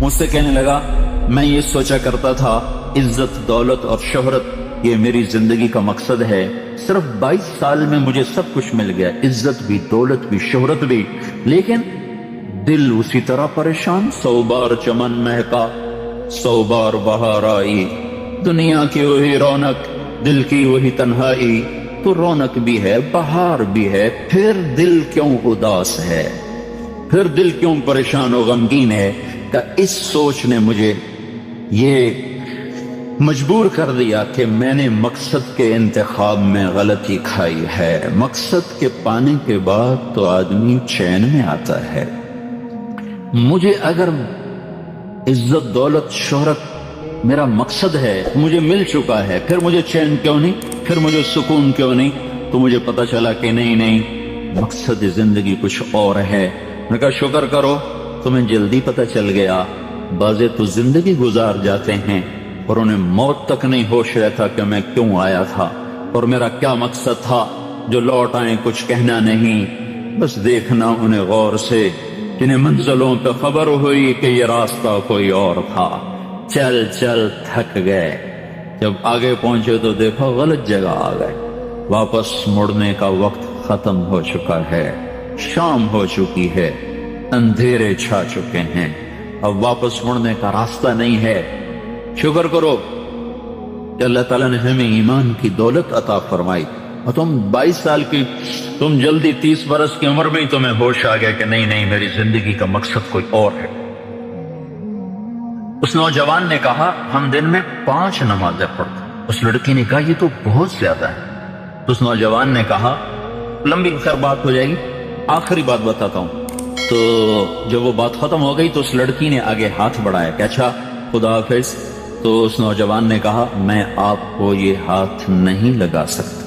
مجھ سے کہنے لگا میں یہ سوچا کرتا تھا عزت دولت اور شہرت یہ میری زندگی کا مقصد ہے، صرف 22 سال میں مجھے سب کچھ مل گیا، عزت بھی دولت بھی شہرت بھی، لیکن دل اسی طرح پریشان۔ 100 بار چمن مہکا 100 بار بہار آئی، دنیا کی وہی رونق دل کی وہی تنہائی، تو رونق بھی ہے بہار بھی ہے، پھر دل کیوں اداس ہے، پھر دل کیوں پریشان و غمگین ہے؟ کہ اس سوچ نے مجھے یہ مجبور کر دیا کہ میں نے مقصد کے انتخاب میں غلطی کھائی ہے۔ مقصد کے پانے کے بعد تو آدمی چین میں آتا ہے۔ مجھے اگر عزت دولت شہرت میرا مقصد ہے، مجھے مل چکا ہے، پھر مجھے چین کیوں نہیں، پھر مجھے سکون کیوں نہیں؟ تو مجھے پتا چلا کہ نہیں، مقصد زندگی کچھ اور ہے۔ میں کہا شکر کرو تمہیں جلدی پتا چل گیا، بعضے تو زندگی گزار جاتے ہیں اور انہیں موت تک نہیں ہوش رہتا کہ میں کیوں آیا تھا اور میرا کیا مقصد تھا۔ جو لوٹ آئیں کچھ کہنا نہیں، بس دیکھنا انہیں غور سے، جنہیں منزلوں پہ خبر ہوئی کہ یہ راستہ کوئی اور تھا۔ چل چل تھک گئے، جب آگے پہنچے تو دیکھو غلط جگہ آ گئے، واپس مڑنے کا وقت ختم ہو چکا ہے، شام ہو چکی ہے، اندھیرے چھا چکے ہیں، اب واپس مڑنے کا راستہ نہیں ہے۔ شکر کرو کہ اللہ تعالیٰ نے ہمیں ایمان کی دولت عطا فرمائی، اور تم 22 سال کی، تم جلدی 30 برس کی عمر میں ہی تمہیں ہوش آ گیا کہ نہیں میری زندگی کا مقصد کوئی اور ہے۔ اس نوجوان نے کہا ہم دن میں 5 نمازیں پڑھتے۔ اس لڑکی نے کہا یہ تو بہت زیادہ ہے۔ تو اس نوجوان نے کہا لمبی خیر بات ہو جائے گی، آخری بات بتاتا ہوں۔ تو جب وہ بات ختم ہو گئی تو اس لڑکی نے آگے ہاتھ بڑھایا کہ اچھا خدا حافظ۔ تو اس نوجوان نے کہا میں آپ کو یہ ہاتھ نہیں لگا سکتا۔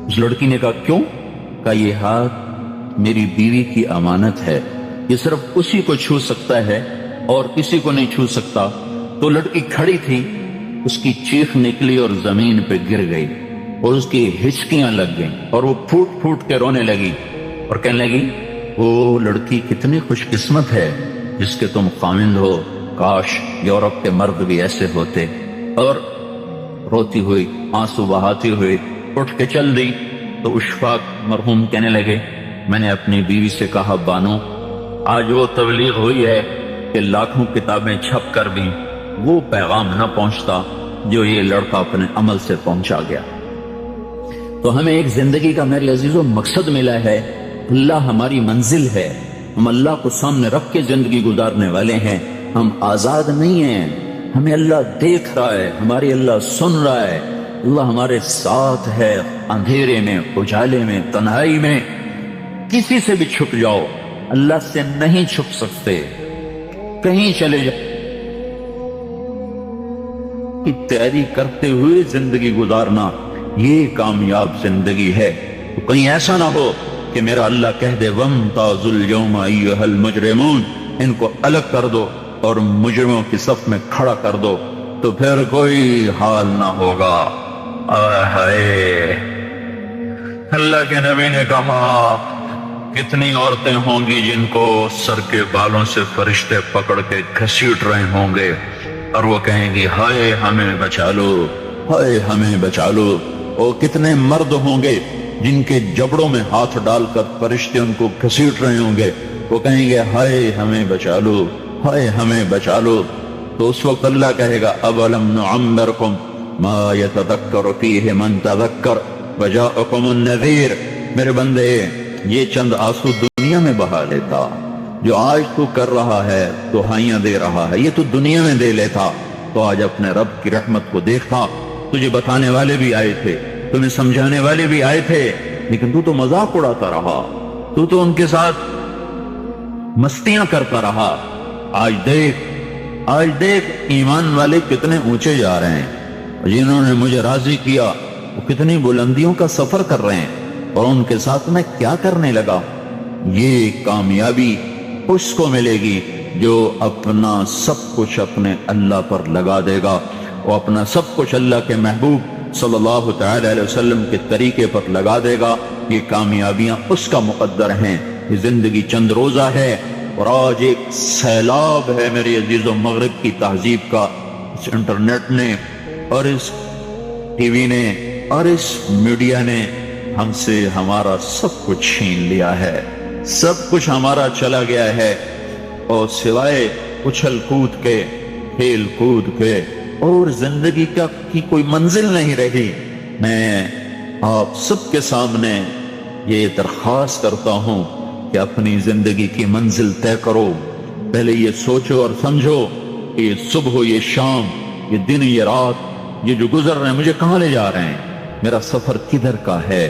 اس لڑکی نے کہا کیوں؟ کہا یہ ہاتھ میری بیوی کی امانت ہے، یہ صرف اسی کو چھو سکتا ہے اور کسی کو نہیں چھو سکتا۔ تو لڑکی کھڑی تھی، اس کی چیخ نکلی اور زمین پہ گر گئی اور اس کی ہچکیاں لگ گئیں اور وہ پھوٹ پھوٹ کے رونے لگی اور کہنے لگی وہ لڑکی کتنی خوش قسمت ہے جس کے تم خامند ہو، کاش یورپ کے مرد بھی ایسے ہوتے۔ اور روتی ہوئی آنسو بہاتی ہوئی اٹھ کے چل دی۔ تو اشفاق مرحوم کہنے لگے میں نے اپنی بیوی سے کہا بانو آج وہ تبلیغ ہوئی ہے کہ لاکھوں کتابیں چھپ کر بھی وہ پیغام نہ پہنچتا جو یہ لڑکا اپنے عمل سے پہنچا گیا۔ تو ہمیں ایک زندگی کا میرے عزیزوں مقصد ملا ہے، اللہ ہماری منزل ہے، ہم اللہ کو سامنے رکھ کے زندگی گزارنے والے ہیں، ہم آزاد نہیں ہیں، ہمیں اللہ دیکھ رہا ہے، ہماری اللہ سن رہا ہے، اللہ ہمارے ساتھ ہے، اندھیرے میں اجالے میں تنہائی میں کسی سے بھی چھپ جاؤ اللہ سے نہیں چھپ سکتے، کہیں چلے جاؤ کی تیاری کرتے ہوئے زندگی گزارنا یہ کامیاب زندگی ہے۔ تو کہیں ایسا نہ ہو کہ میرا اللہ کہہ دے وَامْتَازُوا الْيَوْمَ أَيُّهَا الْمُجْرِمُونَ، ان کو الگ کر دو اور مجرموں کی صف میں کھڑا کر دو، تو پھر کوئی حال نہ ہوگا۔ اللہ کے نبی نے کہا کتنی عورتیں ہوں گی جن کو سر کے بالوں سے فرشتے پکڑ کے گھسیٹ رہے ہوں گے اور وہ کہیں گی ہائے ہمیں بچا لو، ہائے ہمیں بچا لو۔ اور کتنے مرد ہوں گے جن کے جبڑوں میں ہاتھ ڈال کر فرشتے ان کو گھسیٹ رہے ہوں گے، وہ کہیں گے ہائے ہمیں بچا لو، ہائے ہمیں بچا لو۔ تو اس وقت اللہ کہے گا اولم نعمرکم ما یتذکر فیہ من تذکر وجاءکم النذیر، میرے بندے یہ چند آنسو دنیا میں بہا لیتا، جو آج تو کر رہا ہے دہائیاں دے رہا ہے، یہ تو دنیا میں دے لیتا تو آج اپنے رب کی رحمت کو دیکھتا۔ تجھے بتانے والے بھی آئے تھے، تمہیں سمجھانے والے بھی آئے تھے، لیکن تو مذاق اڑاتا رہا، تو ان کے ساتھ مستیاں کرتا رہا۔ آج دیکھ ایمان والے کتنے اونچے جا رہے ہیں، جنہوں نے مجھے راضی کیا وہ کتنی بلندیوں کا سفر کر رہے ہیں، اور ان کے ساتھ میں کیا کرنے لگا۔ یہ کامیابی اس کو ملے گی جو اپنا سب کچھ اپنے اللہ پر لگا دے گا، وہ اپنا سب کچھ اللہ کے محبوب صلی اللہ تعالی علیہ وسلم کے طریقے پر لگا دے گا۔ یہ کامیابیاں اس کا مقدر ہیں۔ یہ زندگی چند روزہ ہے، اور آج ایک سیلاب ہے میرے عزیز و مغرب کی تہذیب کا، اس انٹرنیٹ نے اور اس ٹی وی نے اور اس میڈیا نے ہم سے ہمارا سب کچھ چھین لیا ہے، سب کچھ ہمارا چلا گیا ہے، اور سوائے اچھل کود کے، کھیل کود کے اور زندگی کی کوئی منزل نہیں رہی۔ میں آپ سب کے سامنے یہ درخواست کرتا ہوں کہ اپنی زندگی کی منزل طے کرو، پہلے یہ سوچو اور سمجھو کہ یہ صبح یہ شام، یہ دن یہ رات، یہ جو گزر رہے ہیں مجھے کہاں لے جا رہے ہیں، میرا سفر کدھر کا ہے،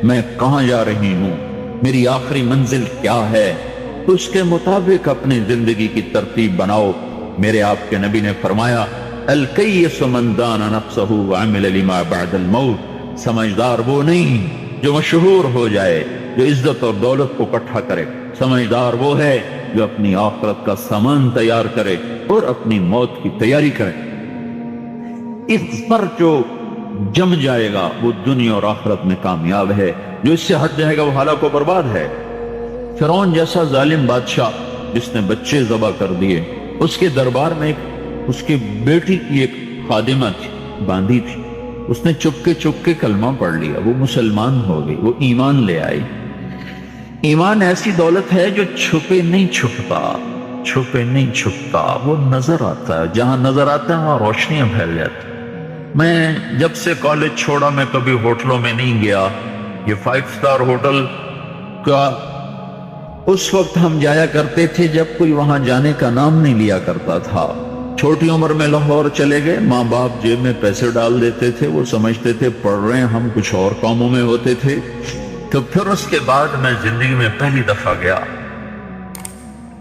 میں کہاں جا رہی ہوں، میری آخری منزل کیا ہے، تو اس کے مطابق اپنی زندگی کی ترتیب بناؤ۔ میرے آپ کے نبی نے فرمایا الکیس من دان نفسہ وعمل لما بعد الموت، سمجھدار وہ نہیں جو مشہور ہو جائے، جو عزت اور دولت کو اکٹھا کرے، سمجھدار وہ ہے جو اپنی آخرت کا سامان تیار کرے اور اپنی موت کی تیاری کرے۔ اس پر جو جم جائے گا وہ دنیا اور آخرت میں کامیاب ہے، جو اس سے ہٹ جائے گا وہ ہلاک و برباد ہے۔ فرعون جیسا ظالم بادشاہ جس نے بچے ذبح کر دیے، اس کے دربار میں اس کی بیٹی کی ایک خادمہ تھی، باندھی تھی، اس نے چپ کے کلمہ پڑھ لیا، وہ مسلمان ہو گئی، وہ ایمان لے آئی۔ ایمان ایسی دولت ہے جو چھپے نہیں چھپتا، وہ نظر آتا ہے، جہاں نظر آتا ہے وہاں روشنیاں پھیل جاتی۔ میں جب سے کالج چھوڑا میں کبھی ہوٹلوں میں نہیں گیا، یہ 5 سٹار ہوٹل کا اس وقت ہم جایا کرتے تھے جب کوئی وہاں جانے کا نام نہیں لیا کرتا تھا۔ چھوٹی عمر میں لاہور چلے گئے، ماں باپ جیب میں پیسے ڈال دیتے تھے، وہ سمجھتے تھے پڑھ رہے ہیں، ہم کچھ اور کاموں میں ہوتے تھے۔ تو پھر اس کے بعد میں زندگی میں پہلی دفعہ گیا،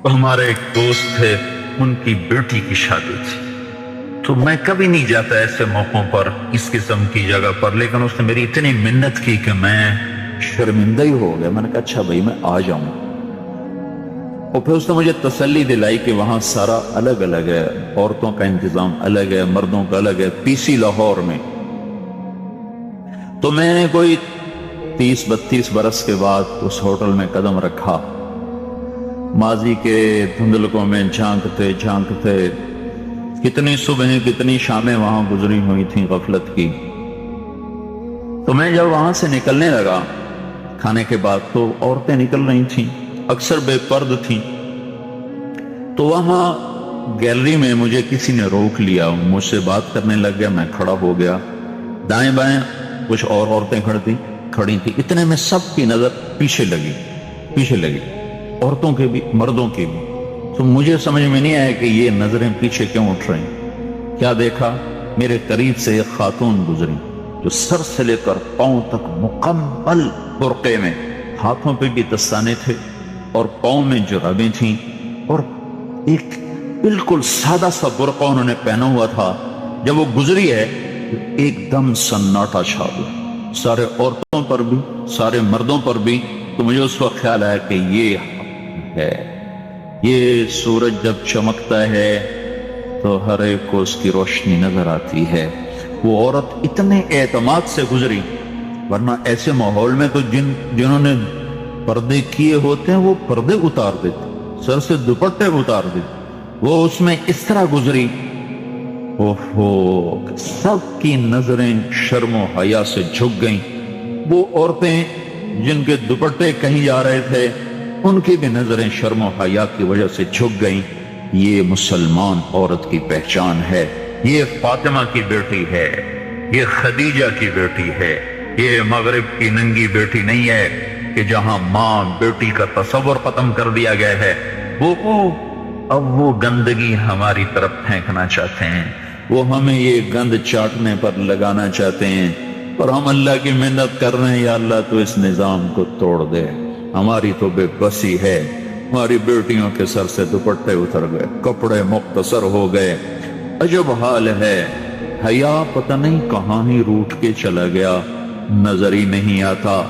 ہمارے ایک دوست تھے، ان کی بیٹی کی شادی تھی، تو میں کبھی نہیں جاتا ایسے موقعوں پر اس قسم کی جگہ پر، لیکن اس نے میری اتنی منت کی کہ میں شرمندہ ہی ہو گیا۔ میں نے کہا اچھا بھائی میں آ جاؤں، اور پھر اس نے مجھے تسلی دلائی کہ وہاں سارا الگ الگ ہے، عورتوں کا انتظام الگ ہے، مردوں کا الگ ہے، PC لاہور میں۔ تو میں نے کوئی 30-32 برس کے بعد اس ہوٹل میں قدم رکھا، ماضی کے دھندلکوں میں جھانکتے کتنی صبحیں کتنی شامیں وہاں گزری ہوئی تھیں غفلت کی۔ تو میں جب وہاں سے نکلنے لگا کھانے کے بعد، تو عورتیں نکل رہی تھیں، اکثر بے پرد تھیں، تو وہاں گیلری میں مجھے کسی نے روک لیا، مجھ سے بات کرنے لگ گیا، میں کھڑا ہو گیا، دائیں بائیں کچھ اور عورتیں کھڑی تھیں، اتنے میں سب کی نظر پیچھے لگی، عورتوں کے بھی مردوں کے بھی۔ تو مجھے سمجھ میں نہیں آیا کہ یہ نظریں پیچھے کیوں اٹھ رہی ہیں۔ کیا دیکھا، میرے قریب سے ایک خاتون گزری جو سر سے لے کر پاؤں تک مکمل برقعے میں، ہاتھوں پہ بھی دستانے تھے اور پاؤں میں جرابیں تھیں، اور ایک بالکل سادہ سا برقع انہوں نے پہنا ہوا تھا۔ جب وہ گزری ہے ایک دم سناٹا چھا گیا، سارے عورتوں پر بھی سارے مردوں پر بھی۔ تو مجھے اس وقت خیال آیا کہ یہ ہے، یہ سورج جب چمکتا ہے تو ہر ایک کو اس کی روشنی نظر آتی ہے۔ وہ عورت اتنے اعتماد سے گزری، ورنہ ایسے ماحول میں تو جنہوں نے پردے کیے ہوتے ہیں وہ پردے اتار دیتے، سر سے دوپٹے اتار دیتے، وہ اس میں اس طرح گزری، سب کی نظریں شرم و حیا سے جھک گئیں۔ وہ عورتیں جن کے دوپٹے کہیں جا رہے تھے ان کی بھی نظریں شرم و حیا کی وجہ سے جھک گئیں۔ یہ مسلمان عورت کی پہچان ہے، یہ فاطمہ کی بیٹی ہے، یہ خدیجہ کی بیٹی ہے، یہ مغرب کی ننگی بیٹی نہیں ہے کہ جہاں ماں بیٹی کا تصور ختم کر دیا گیا ہے۔ اب وہ گندگی ہماری طرف پھینکنا چاہتے ہیں، وہ ہمیں یہ گند چاٹنے پر لگانا چاہتے ہیں، اور ہم اللہ کی محنت کر رہے ہیں، یا اللہ تو اس نظام کو توڑ دے۔ ہماری تو بے بسی ہے، ہماری بیٹیوں کے سر سے دوپٹے اتر گئے، کپڑے مختصر ہو گئے، عجب حال ہے۔ حیا پتہ نہیں کہاں ہی روٹ کے چلا گیا، نظر ہی نہیں آتا۔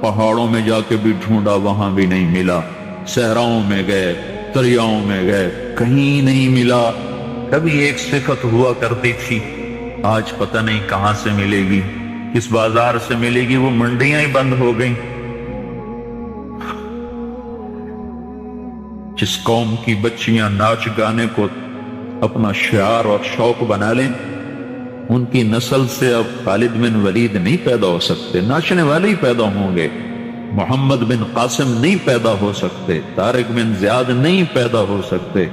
پہاڑوں میں جا کے بھی ڈھونڈا، وہاں بھی نہیں ملا، صحراؤں میں گئے، دریاؤں میں گئے، کہیں نہیں ملا۔ کبھی ایک صفت ہوا کرتی تھی، آج پتہ نہیں کہاں سے ملے گی، کس بازار سے ملے گی، وہ منڈیاں ہی بند ہو گئیں۔ جس قوم کی بچیاں ناچ گانے کو اپنا شعار اور شوق بنا لیں، ان کی نسل سے اب خالد بن ولید نہیں پیدا ہو سکتے، ناچنے والے ہی پیدا ہوں گے۔ محمد بن قاسم نہیں پیدا ہو سکتے، طارق بن زیاد نہیں پیدا ہو سکتے۔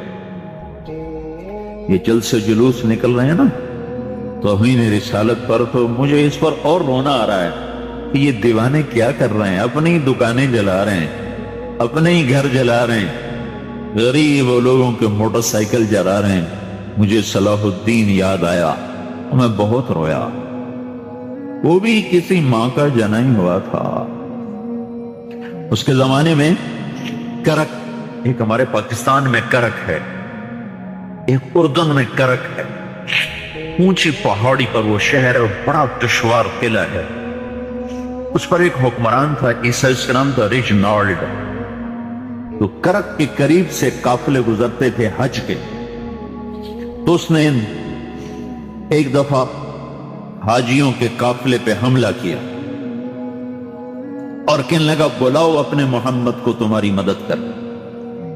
یہ جلسے جلوس نکل رہے ہیں نا توہین رسالت پر، تو مجھے اس پر اور رونا آ رہا ہے کہ یہ دیوانے کیا کر رہے ہیں، اپنی دکانیں جلا رہے ہیں، اپنے ہی گھر جلا رہے ہیں، غریب لوگوں کے موٹر سائیکل جلا رہے ہیں۔ مجھے صلاح الدین یاد آیا، میں بہت رویا۔ وہ بھی کسی ماں کا جنا ہی ہوا تھا۔ اس کے زمانے میں کرک، ایک ہمارے پاکستان میں کرک ہے، ایک اردن میں کرک ہے، اونچی پہاڑی پر وہ شہر ہے، بڑا دشوار قلعہ ہے۔ اس پر ایک حکمران تھا، عیسیٰ اس کا نام تھا ریجنالڈ۔ تو کرک کے قریب سے قافلے گزرتے تھے حج کے، تو اس نے ایک دفعہ حاجیوں کے قافلے پہ حملہ کیا اور کہنے لگا بلاؤ اپنے محمد کو، تمہاری مدد کر،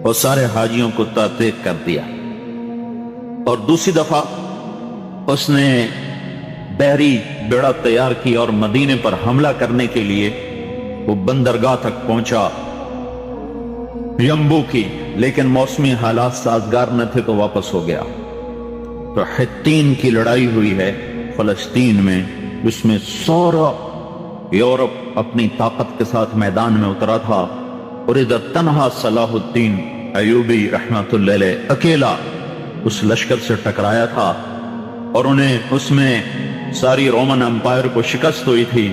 اور سارے حاجیوں کو تعطیق کر دیا۔ اور دوسری دفعہ اس نے بحری بیڑا تیار کی اور مدینے پر حملہ کرنے کے لیے وہ بندرگاہ تک پہنچا یمبو کی، لیکن موسمی حالات سازگار نہ تھے تو واپس ہو گیا۔ تو حطین کی لڑائی ہوئی ہے فلسطین میں، جس میں سارا یورپ اپنی طاقت کے ساتھ میدان میں اترا تھا، اور ادھر تنہا صلاح الدین ایوبی رحمت اللہ علیہ اکیلا اس لشکر سے ٹکرایا تھا، اور انہیں اس میں ساری رومن امپائر کو شکست ہوئی تھی۔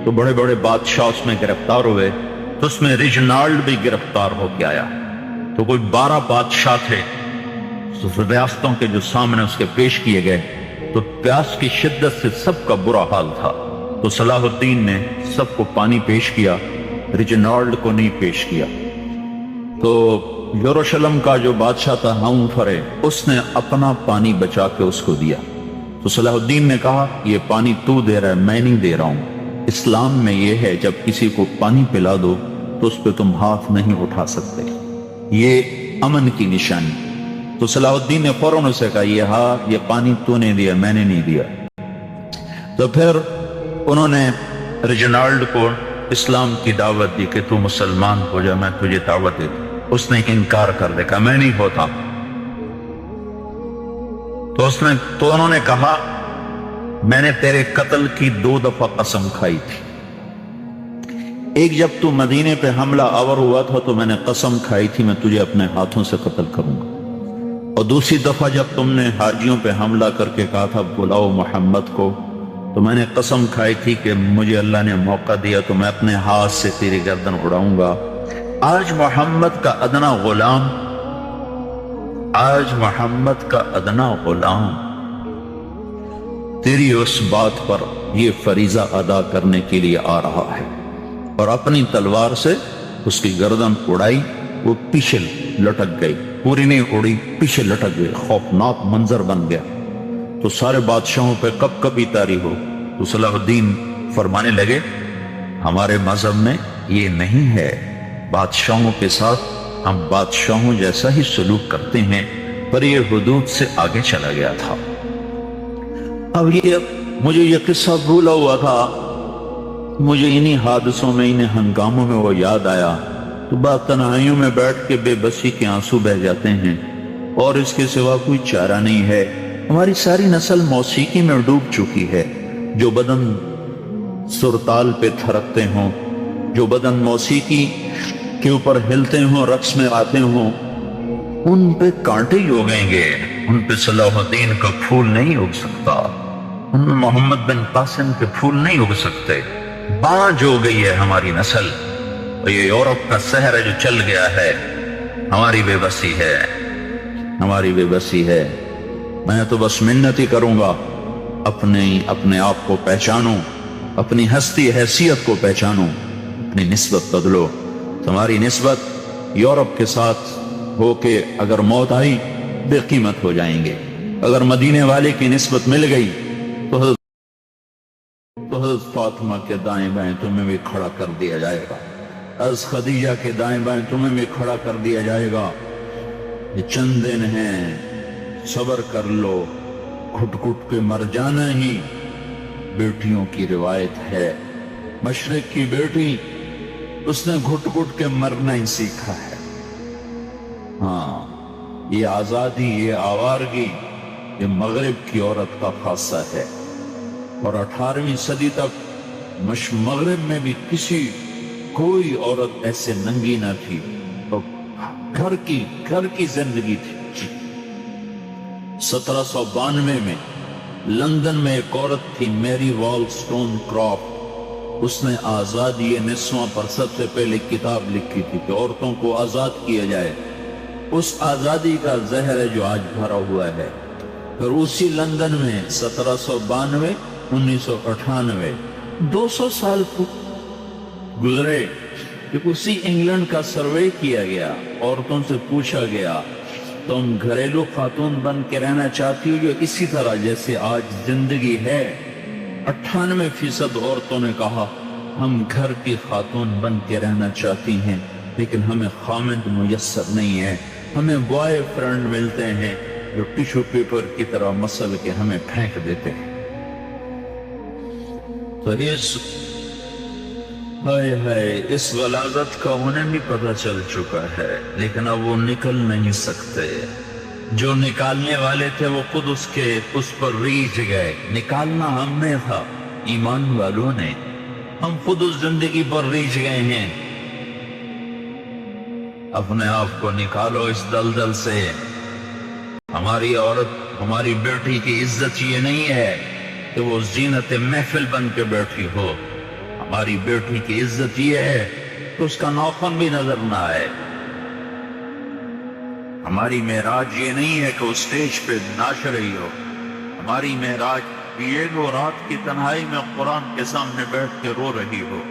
تو بڑے بڑے بادشاہ اس میں گرفتار ہوئے، تو اس میں ریجنالڈ بھی گرفتار ہو کے آیا۔ تو کوئی 12 بادشاہ تھے ریاستوں کے جو سامنے اس کے پیش کیے گئے، تو پیاس کی شدت سے سب کا برا حال تھا۔ تو صلاح الدین نے سب کو پانی پیش کیا، ریجنالڈ کو نہیں پیش کیا۔ تو یروشلم کا جو بادشاہ تھا ہاؤن فرے، اس نے اپنا پانی بچا کے اس کو دیا۔ تو صلاح الدین نے کہا یہ پانی تو دے رہا ہے، میں نہیں دے رہا ہوں۔ اسلام میں یہ ہے جب کسی کو پانی پلا دو تو اس پہ تم ہاتھ نہیں اٹھا سکتے، یہ امن کی نشانی۔ تو صلاح الدین نے فوراً اسے کہا یہ پانی تو نے دیا، میں نے نہیں دیا۔ تو پھر انہوں نے ریجنالڈ کو اسلام کی دعوت دی کہ تو مسلمان ہو جا، میں تجھے دعوت دیتا۔ اس نے انکار کر دیا، کہا میں نہیں ہوتا۔ تو انہوں نے کہا میں نے تیرے قتل کی 2 دفعہ قسم کھائی تھی۔ ایک جب تو مدینے پہ حملہ آور ہوا تھا تو میں نے قسم کھائی تھی میں تجھے اپنے ہاتھوں سے قتل کروں گا، اور دوسری دفعہ جب تم نے حاجیوں پہ حملہ کر کے کہا تھا بلاؤ محمد کو، تو میں نے قسم کھائی تھی کہ مجھے اللہ نے موقع دیا تو میں اپنے ہاتھ سے تیری گردن اڑاؤں گا۔ آج محمد کا ادنا غلام تیری اس بات پر یہ فریضہ ادا کرنے کے لیے آ رہا ہے، اور اپنی تلوار سے اس کی گردن اڑائی، وہ پیچھے لٹک گئی، پوری نہیں اڑی، پیچھے لٹک گئی، خوفناک منظر بن گیا۔ تو سارے بادشاہوں پہ کب کبھی طاری ہو۔ تو صلاح الدین فرمانے لگے ہمارے مذہب میں یہ نہیں ہے، بادشاہوں کے ساتھ ہم بادشاہوں جیسا ہی سلوک کرتے ہیں، پر یہ حدود سے آگے چلا گیا تھا۔ اب مجھے یہ قصہ بھولا ہوا تھا، مجھے انہی حادثوں میں، انہی ہنگاموں میں وہ یاد آیا، تو بعد تنہائیوں میں بیٹھ کے بے بسی کے آنسو بہ جاتے ہیں، اور اس کے سوا کوئی چارہ نہیں ہے۔ ہماری ساری نسل موسیقی میں ڈوب چکی ہے، جو بدن سرتال پہ تھرکتے ہوں، جو بدن موسیقی کے اوپر ہلتے ہوں، رقص میں آتے ہوں، ان پہ کانٹے ہی اگیں گے، ان پہ صلاح الدین کا پھول نہیں اگ سکتا، ان میں محمد بن قاسم کے پھول نہیں اگ سکتے۔ بانجھ ہو گئی ہے ہماری نسل، اور یہ یورپ کا سحر ہے جو چل گیا ہے، ہماری بے بسی ہے، ہماری بے بسی ہے۔ میں تو بس منت ہی کروں گا اپنے آپ کو پہچانوں، اپنی ہستی حیثیت کو پہچانوں، اپنی نسبت بدلو۔ تمہاری نسبت یورپ کے ساتھ ہو کے اگر موت آئی بے قیمت ہو جائیں گے، اگر مدینے والے کی نسبت مل گئی تو حضرت فاطمہ کے دائیں بائیں تمہیں بھی کھڑا کر دیا جائے گا، حضرت خدیجہ کے دائیں بائیں تمہیں بھی کھڑا کر دیا جائے گا، یہ چند دن ہیں، صبر کر لو، گھٹ گھٹ کے مر جانا ہی بیٹیوں کی روایت ہے۔ مشرق کی بیٹی، اس نے گھٹ گھٹ کے مرنا ہی سیکھا ہے۔ ہاں، یہ آزادی، یہ آوارگی، یہ مغرب کی عورت کا خاصہ ہے۔ اور 18ویں صدی تک مغرب میں بھی کوئی عورت ایسے ننگی نہ تھی، تو گھر کی زندگی تھی۔ 1792 میں لندن میں ایک عورت تھی، میری والسٹون کرافٹ۔ اس نے آزادی نسواں پر سب سے پہلے کتاب لکھی تھی کہ عورتوں کو آزاد کیا جائے۔ اس آزادی کا زہر ہے جو آج بھرا ہوا ہے۔ پھر اسی لندن میں 1792 1998 200 سال گزرے کہ اسی انگلینڈ کا سروے کیا گیا، عورتوں سے پوچھا گیا تم گھریلو خاتون بن کے رہنا چاہتی ہو یا اسی طرح جیسے آج زندگی ہے؟ 98% عورتوں نے کہا ہم گھر کی خاتون بن کے رہنا چاہتی ہیں، لیکن ہمیں خامند میسر نہیں ہے، ہمیں بوائے فرینڈ ملتے ہیں جو ٹیشو پیپر کی طرح مسل کے ہمیں پھینک دیتے ہیں۔ تو اس غلاظت کا انہیں بھی پتہ چل چکا ہے، لیکن اب وہ نکل نہیں سکتے۔ جو نکالنے والے تھے وہ خود اس پر ریجھ گئے۔ نکالنا ہم نے تھا، ایمان والوں نے، ہم خود اس زندگی پر ریجھ گئے ہیں۔ اپنے آپ کو نکالو اس دلدل سے۔ ہماری عورت، ہماری بیٹی کی عزت یہ نہیں ہے کہ وہ زینت محفل بن کے بیٹھی ہو۔ ہماری بیٹی کی عزت یہ ہے کہ اس کا ناخن بھی نظر نہ آئے۔ ہماری معراج یہ نہیں ہے کہ وہ اسٹیج پہ ناچ رہی ہو۔ ہماری معراج یہ کہ وہ رات کی تنہائی میں قرآن کے سامنے بیٹھ کے رو رہی ہو۔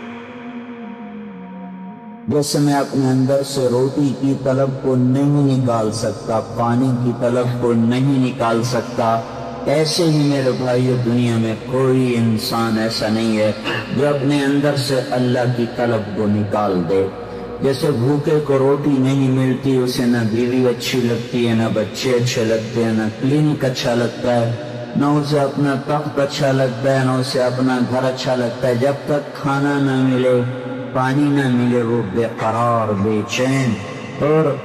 جیسے میں اپنے اندر سے روٹی کی طلب کو نہیں نکال سکتا، پانی کی طلب کو نہیں نکال سکتا، ایسے ہی میرے بھائیو دنیا میں کوئی انسان ایسا نہیں ہے جو اپنے اندر سے اللہ کی طلب کو نکال دے۔ جیسے بھوکے کو روٹی نہیں ملتی، اسے نہ بیوی اچھی لگتی ہے، نہ بچے اچھے لگتے ہیں، نہ کلینک اچھا لگتا ہے، نہ اسے اپنا تخت اچھا لگتا ہے، نہ اسے اپنا گھر اچھا لگتا ہے۔ جب تک کھانا نہ ملے، پانی نہ ملے، وہ بے قرار، بے چین، اور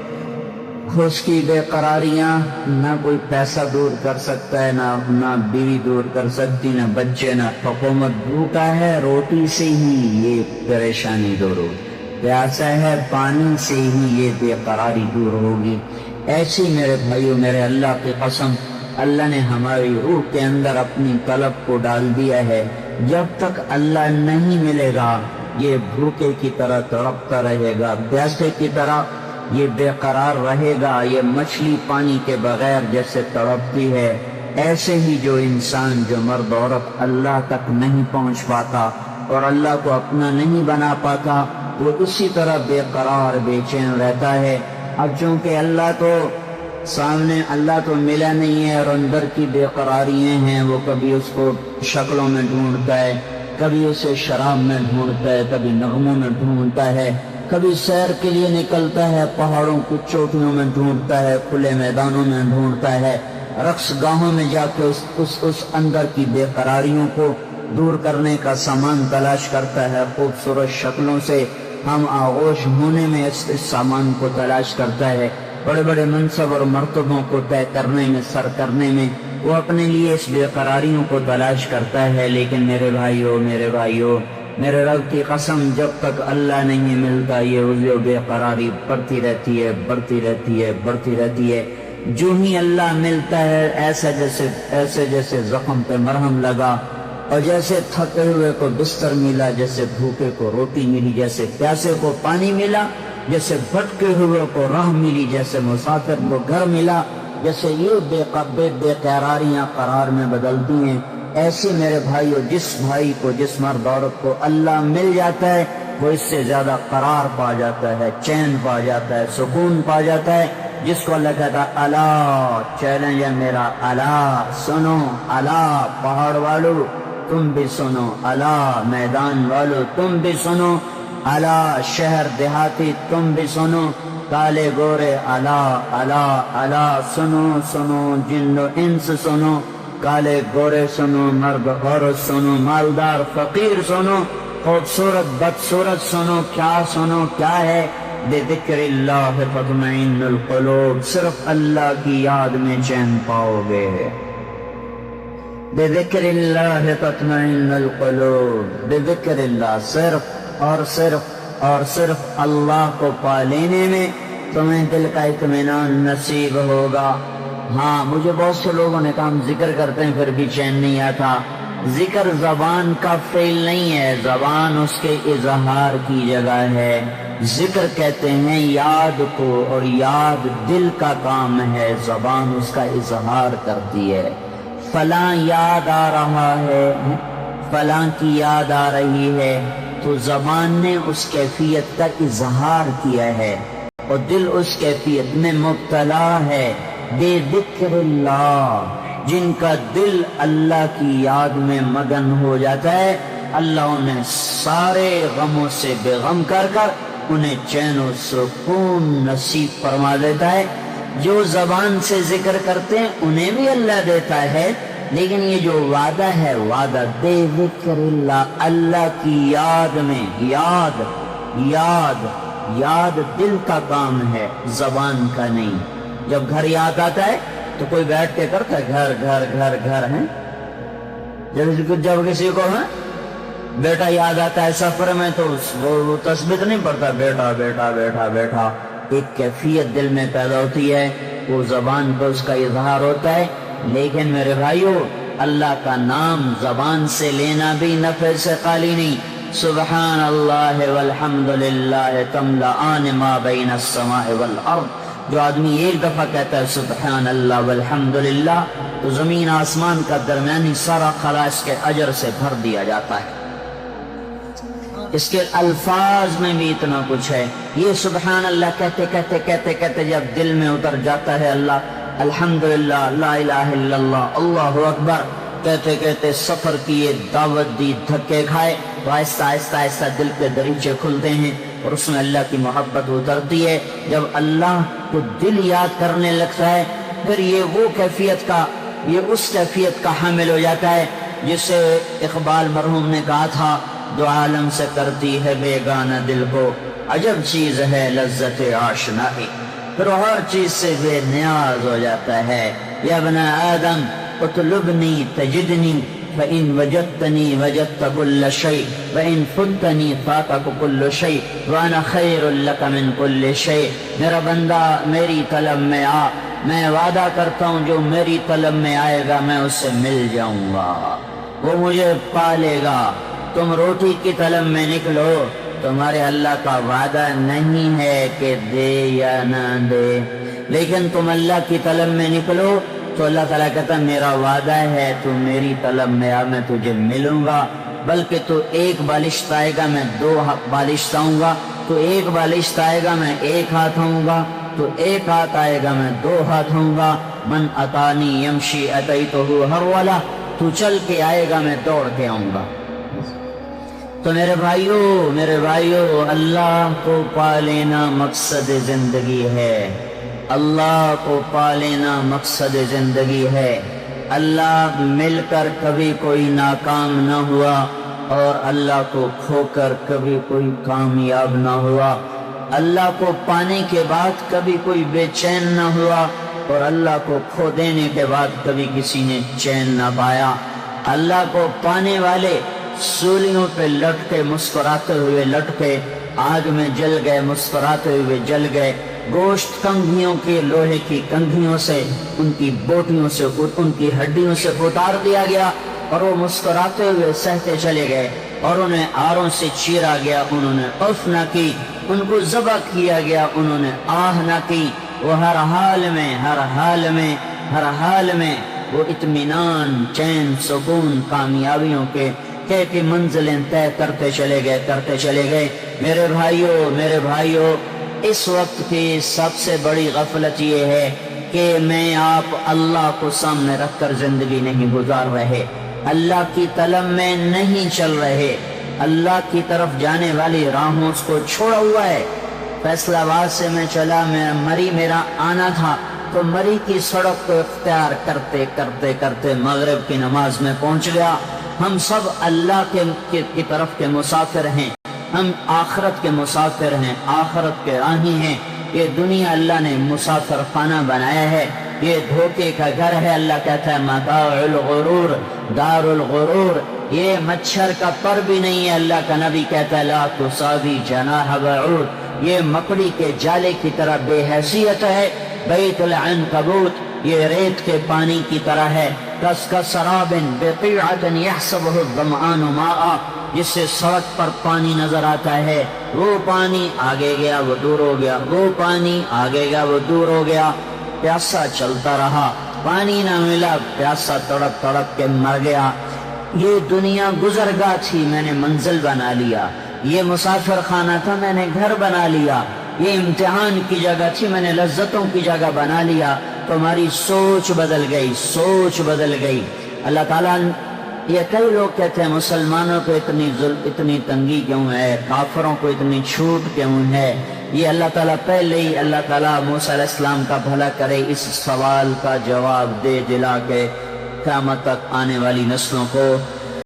اس کی بے قراریاں نہ کوئی پیسہ دور کر سکتا ہے، نہ بیوی دور کر سکتی، نہ بچے، نہ حکومت۔ بھوکا ہے روٹی سے ہی یہ پریشانی دور ہوگی، پیاسا ہے پانی سے ہی یہ بے قراری دور ہوگی۔ ایسی میرے بھائیو، میرے اللہ کی قسم، اللہ نے ہماری روح کے اندر اپنی طلب کو ڈال دیا ہے۔ جب تک اللہ نہیں ملے گا یہ بھوکے کی طرح تڑپتا رہے گا، پیاسے کی طرح یہ بے قرار رہے گا، یہ مچھلی پانی کے بغیر جیسے تڑپتی ہے۔ ایسے ہی جو انسان، جو مرد عورت اللہ تک نہیں پہنچ پاتا اور اللہ کو اپنا نہیں بنا پاتا، وہ اسی طرح بے قرار، بے چین رہتا ہے۔ اب چونکہ اللہ تو سامنے، اللہ تو ملا نہیں ہے اور اندر کی بے قراریاں ہیں، وہ کبھی اس کو شکلوں میں ڈھونڈتا ہے، کبھی اسے شراب میں ڈھونڈتا ہے، کبھی نغموں میں ڈھونڈتا ہے، کبھی سیر کے لیے نکلتا ہے، پہاڑوں کی چوٹیوں میں ڈھونڈتا ہے، کھلے میدانوں میں ڈھونڈتا ہے، رقص گاہوں میں جا کے اس اندر کی بے قراریوں کو دور کرنے کا سامان تلاش کرتا ہے۔ خوبصورت شکلوں سے ہم آغوش ہونے میں اس سامان کو تلاش کرتا ہے، بڑے بڑے منصب اور مرتبوں کو طے کرنے میں، سر کرنے میں وہ اپنے لیے اس بے قراریوں کو تلاش کرتا ہے۔ لیکن میرے بھائیو، میرے رب کی قسم، جب تک اللہ نہیں ملتا یہ بے قراری بڑھتی رہتی ہے، بڑھتی رہتی ہے، بڑھتی رہتی ہے۔ جو ہی اللہ ملتا ہے، ایسے جیسے زخم پہ مرہم لگا، اور جیسے تھکے ہوئے کو بستر ملا، جیسے بھوکے کو روٹی ملی، جیسے پیاسے کو پانی ملا، جیسے بھٹکے ہوئے کو راہ ملی، جیسے مسافر کو گھر ملا، جیسے یہ بے قراریاں قرار میں بدلتی ہیں، ایسے میرے بھائیو جس بھائی کو، جس مرد عورت کو اللہ مل جاتا ہے، وہ اس سے زیادہ قرار پا جاتا ہے، چین پا جاتا ہے، سکون پا جاتا ہے۔ جس کو اللہ کہتا ہے اللہ، چیلنج ہے میرا، اللہ سنو، اللہ پہاڑ والو تم بھی سنو، اللہ میدان والو تم بھی سنو، الا شہر دیہاتی تم بھی سنو، کالے گورے الا الا الا سنو سنو، جن و انس سنو، کالے گورے سنو، مرد عورت سنو، مالدار فقیر سنو، خوبصورت بدصورت سنو، کیا سنو کیا ہے؟ بذکر اللہ تطمئن القلوب، صرف اللہ کی یاد میں چین پاؤ گے، بذکر اللہ تطمئن القلوب، بذکر اللہ، صرف اور صرف اور صرف اللہ کو پا لینے میں تمہیں دل کا اطمینان نصیب ہوگا۔ ہاں مجھے بہت سے لوگوں نے کہا ہم ذکر کرتے ہیں پھر بھی چین نہیں آتا۔ ذکر زبان کا فعل نہیں ہے، زبان اس کے اظہار کی جگہ ہے۔ ذکر کہتے ہیں یاد کو، اور یاد دل کا کام ہے، زبان اس کا اظہار کرتی ہے۔ فلاں یاد آ رہا ہے، فلاں کی یاد آ رہی ہے، تو زبان نے اس کیفیت کا اظہار کیا ہے، اور دل اس کیفیت میں مبتلا ہے۔ بے ذکر اللہ، جن کا دل اللہ کی یاد میں مگن ہو جاتا ہے، اللہ انہیں سارے غموں سے بے غم کر کر انہیں چین و سکون نصیب فرما دیتا ہے۔ جو زبان سے ذکر کرتے ہیں انہیں بھی اللہ دیتا ہے، لیکن یہ جو وعدہ ہے، وعدہ بے ذکر اللہ، اللہ کی یاد میں، یاد یاد یاد دل کا کام ہے، زبان کا نہیں۔ جب گھر یاد آتا ہے تو کوئی بیٹھ کے کرتا ہے گھر گھر گھر گھر ہے، جب کسی کو ہے بیٹا یاد آتا ہے سفر میں تو وہ تثبیت نہیں پڑتا، بیٹا بیٹا بیٹا بیٹا، ایک کیفیت دل میں پیدا ہوتی ہے، وہ زبان پہ اس کا اظہار ہوتا ہے۔ لیکن میرے بھائیو، اللہ کا نام زبان سے لینا بھی نفع سے خالی نہیں۔ سبحان اللہ والحمد للہ تملأان ما بین السماء والارض، جو آدمی ایک دفعہ کہتا ہے سبحان اللہ والحمد للہ، تو زمین آسمان کا درمیانی سارا خلا اس کے اجر سے بھر دیا جاتا ہے۔ اس کے الفاظ میں بھی اتنا کچھ ہے۔ یہ سبحان اللہ کہتے کہتے کہتے کہتے جب دل میں اتر جاتا ہے اللہ الحمدللہ، لا الہ الا اللہ، اللہ اکبر کہتے کہتے سفر کی یہ دعوت دی، دھکے کھائے، تو آہستہ آہستہ آہستہ دل کے دریچے کھلتے ہیں اور اس میں اللہ کی محبت اترتی ہے۔ جب اللہ کو دل یاد کرنے لگتا ہے، پھر یہ وہ کیفیت کا، یہ اس کیفیت کا حامل ہو جاتا ہے جسے اقبال مرحوم نے کہا تھا، دو عالم سے کرتی ہے بیگانہ دل کو، عجب چیز ہے لذت آشنائی، پھر ہر چیز سے بے نیاز ہو جاتا ہے۔ یا ابن آدم اطلبنی تجدنی فإن وجدتنی وجدت كل شيء وإن فتنی فاتک كل شيء وأنا خیر لک من كل شيء، میرا بندہ میری طلب میں آ، میں وعدہ کرتا ہوں جو میری طلب میں آئے گا میں اس سے مل جاؤں گا، وہ مجھے پالے گا۔ تم روٹی کی طلب میں نکلو، تمہارے اللہ کا وعدہ نہیں ہے کہ دے یا نہ دے، لیکن تم اللہ کی طلب میں نکلو تو اللہ تعالیٰ کہتا میرا وعدہ ہے تو میری طلب میں آ، میں تجھے ملوں گا، بلکہ تو ایک بالشت آئے گا میں دو بالشت آؤں گا، تو ایک بالشت آئے گا میں ایک ہاتھ آؤں گا، تو ایک ہاتھ آئے گا میں دو ہاتھ ہوں گا۔ من اتانی یمشی اتیتہ ہرولا، تو چل کے آئے گا میں دوڑ کے آؤں گا۔ تو میرے بھائیو اللہ کو پا لینا مقصد زندگی ہے، اللہ کو پا لینا مقصد زندگی ہے۔ اللہ مل کر کبھی کوئی ناکام نہ ہوا، اور اللہ کو کھو کر کبھی کوئی کامیاب نہ ہوا۔ اللہ کو پانے کے بعد کبھی کوئی بے چین نہ ہوا، اور اللہ کو کھو دینے کے بعد کبھی کسی نے چین نہ پایا۔ اللہ کو پانے والے سولیوں پہ لٹ کے مسکراتے ہوئے لٹ کے، آگ میں جل گئے مسکراتے ہوئے جل گئے، گوشت کنگھیوں کے لوہے کی کنگھیوں سے، ان کی بوٹیوں سے، ان کی ہڈیوں سے اتار دیا گیا، اور وہ مسکراتے ہوئے سہتے چلے گئے، اور انہیں آروں سے چیرا گیا، انہوں نے اف نہ کی، ان کو ذبح کیا گیا، انہوں نے آہ نہ کی۔ وہ ہر حال میں وہ اطمینان، چین، سکون، کامیابیوں کے کی منزلیں طے کرتے چلے گئے۔ میرے بھائیو اس وقت کی سب سے بڑی غفلت یہ ہے کہ میں آپ اللہ کو سامنے رکھ کر زندگی نہیں گزار رہے، اللہ کی طلب میں نہیں چل رہے، اللہ کی طرف جانے والی راہوں اس کو چھوڑا ہوا ہے۔ فیصل آباد سے میں چلا، مری میرا آنا تھا، تو مری کی سڑک کو اختیار کرتے کرتے کرتے مغرب کی نماز میں پہنچ گیا۔ ہم سب اللہ کی طرف کے مسافر ہیں، ہم آخرت کے مسافر ہیں، آخرت کے راہی ہیں۔ یہ دنیا اللہ نے مسافر خانہ بنایا ہے، یہ دھوکے کا گھر ہے۔ اللہ کہتا ہے متاع الغرور، دار الغرور، یہ مچھر کا پر بھی نہیں ہے۔ اللہ کا نبی کہتا ہے لا تساوی جناح بعوض، یہ مکڑی کے جالے کی طرح بے حیثیت ہے۔ بیت العنکبوت، یہ ریت کے پانی کی طرح ہے۔ کسراب بقیعۃ یحسبہ الظمآن ماء، جس سے سڑک پر پانی نظر آتا ہے، وہ پانی آگے گیا وہ دور ہو گیا، وہ پانی آگے گیا وہ دور ہو گیا۔ پیاسا چلتا رہا، پانی نہ ملا، پیاسا تڑپ تڑپ کے مر گیا۔ یہ دنیا گزرگاہ تھی، میں نے منزل بنا لیا۔ یہ مسافر خانہ تھا، میں نے گھر بنا لیا۔ یہ امتحان کی جگہ تھی، میں نے لذتوں کی جگہ بنا لیا۔ تمہاری سوچ بدل گئی، سوچ بدل گئی۔ اللہ تعالیٰ، یہ کئی لوگ کہتے ہیں مسلمانوں کو اتنی تنگی کیوں ہے، کافروں کو اتنی چھوٹ کیوں ہے۔ یہ اللہ تعالیٰ پہلے ہی، اللہ تعالیٰ موسیٰ علیہ السلام کا بھلا کرے، اس سوال کا جواب دے دلا کے قیامت تک آنے والی نسلوں کو